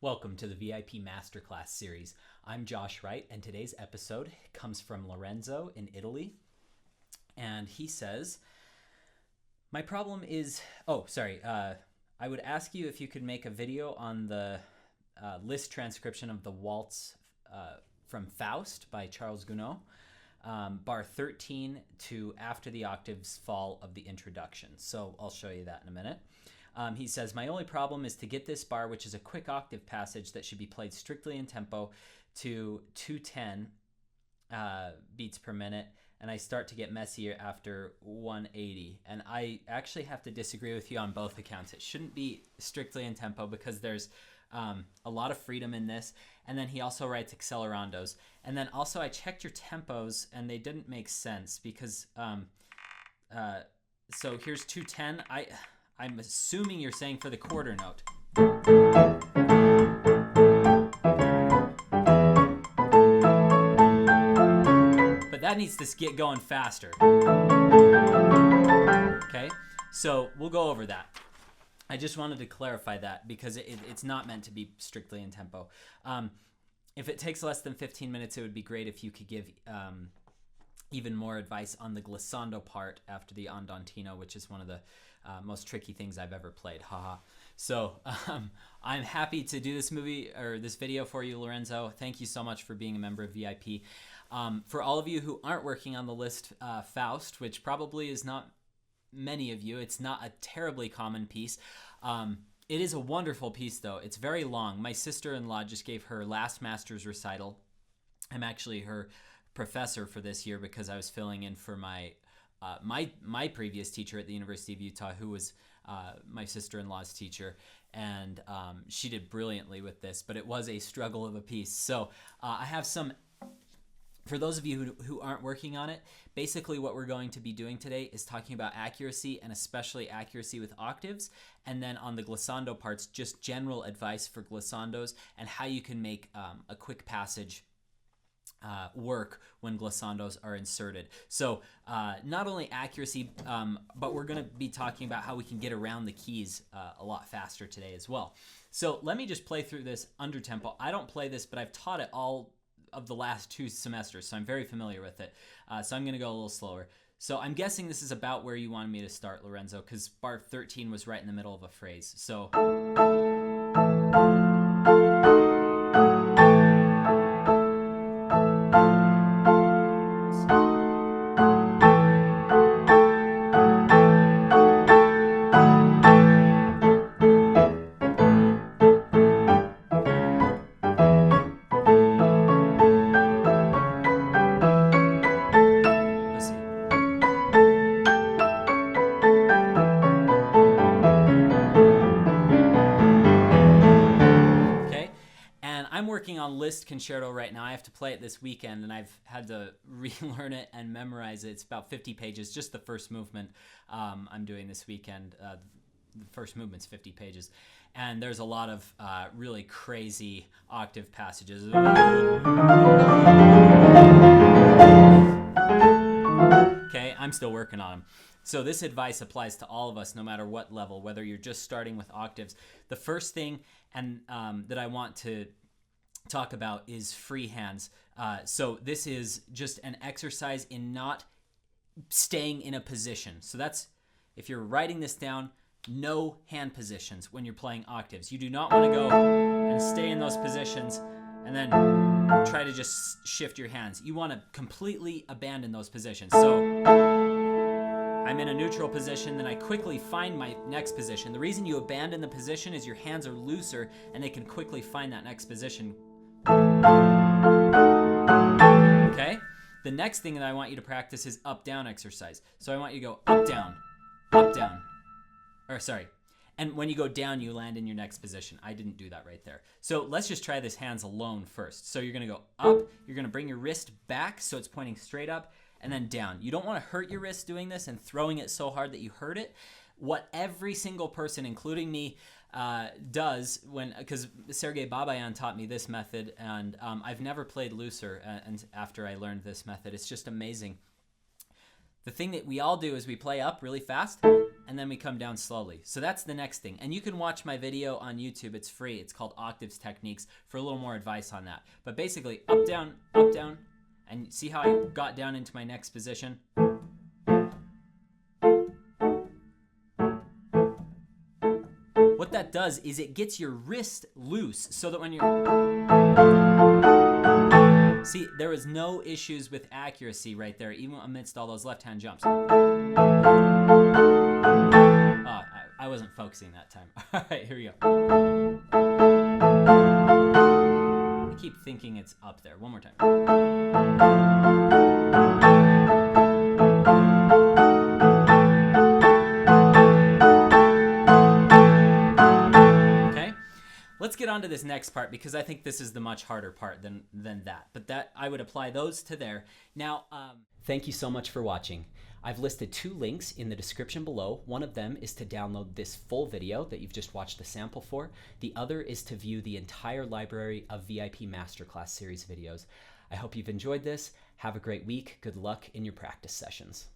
Welcome to the VIP MasterClass series. I'm Josh Wright, and today's episode comes from Lorenzo in Italy. And he says, my problem is, I would ask you if you could make a video on the list transcription of the waltz from Faust by Charles Gounod, bar 13 to after the octaves fall of the introduction. So I'll show you that in a minute. He says, my only problem is to get this bar, which is a quick octave passage that should be played strictly in tempo, to 210 beats per minute, and I start to get messier after 180. And I actually have to disagree with you on both accounts. It shouldn't be strictly in tempo because there's a lot of freedom in this. And then he also writes accelerandos. And then also I checked your tempos, and they didn't make sense because, so here's 210. I'm assuming you're saying for the quarter note. But that needs to get going faster. Okay, so we'll go over that. I just wanted to clarify that because it's not meant to be strictly in tempo. If it takes less than 15 minutes, it would be great if you could give even more advice on the glissando part after the andantino, which is one of the most tricky things I've ever played. Haha. So I'm happy to do this video for you, Lorenzo. Thank you so much for being a member of VIP. For all of you who aren't working on the list, Faust, which probably is not many of you, it's not a terribly common piece. It is a wonderful piece, though. It's very long. My sister-in-law just gave her last master's recital. I'm actually her professor for this year because I was filling in for my previous teacher at the University of Utah, who was my sister-in-law's teacher, and she did brilliantly with this, but it was a struggle of a piece. So I have some, for those of you who aren't working on it, basically what we're going to be doing today is talking about accuracy, and especially accuracy with octaves, and then on the glissando parts, just general advice for glissandos and how you can make a quick passage work when glissandos are inserted. So not only accuracy, but we're going to be talking about how we can get around the keys a lot faster today as well. So let me just play through this under tempo. I don't play this, but I've taught it all of the last 2 semesters, so I'm very familiar with it. So I'm going to go a little slower. So I'm guessing this is about where you wanted me to start, Lorenzo, because bar 13 was right in the middle of a phrase. So on list concerto right now. I have to play it this weekend, and I've had to relearn it and memorize it. It's about 50 pages, just the first movement I'm doing this weekend. The first movement's 50 pages, and there's a lot of really crazy octave passages. Okay, I'm still working on them. So this advice applies to all of us, no matter what level, whether you're just starting with octaves. The first thing that I want to talk about is free hands. So this is just an exercise in not staying in a position. So that's, if you're writing this down, no hand positions when you're playing octaves. You do not want to go and stay in those positions and then try to just shift your hands. You want to completely abandon those positions. So I'm in a neutral position, then I quickly find my next position. The reason you abandon the position is your hands are looser and they can quickly find that next position. Okay? The next thing that I want you to practice is up-down exercise. So I want you to go up, down, and when you go down, you land in your next position. I didn't do that right there. So let's just try this hands alone first. So you're going to go up, you're going to bring your wrist back so it's pointing straight up, and then down. You don't want to hurt your wrist doing this and throwing it so hard that you hurt it. What every single person, including me, does because Sergei Babayan taught me this method, and I've never played looser and after I learned this method. It's just amazing. The thing that we all do is we play up really fast, and and then we come down slowly. So that's the next thing. And you can watch my video on YouTube. It's free. It's called Octaves Techniques for a little more advice on that. But basically, up, down, and see how I got down into my next position? What that does is it gets your wrist loose so that when you're... See, there was no issues with accuracy right there, even amidst all those left-hand jumps. I wasn't focusing that time. All right, here we go. I keep thinking it's up there. One more time. Let's get on to this next part because I think this is the much harder part than that. But that I would apply those to there. Now, thank you so much for watching. I've listed 2 links in the description below. One of them is to download this full video that you've just watched the sample for. The other is to view the entire library of VIP MasterClass series videos. I hope you've enjoyed this. Have a great week. Good luck in your practice sessions.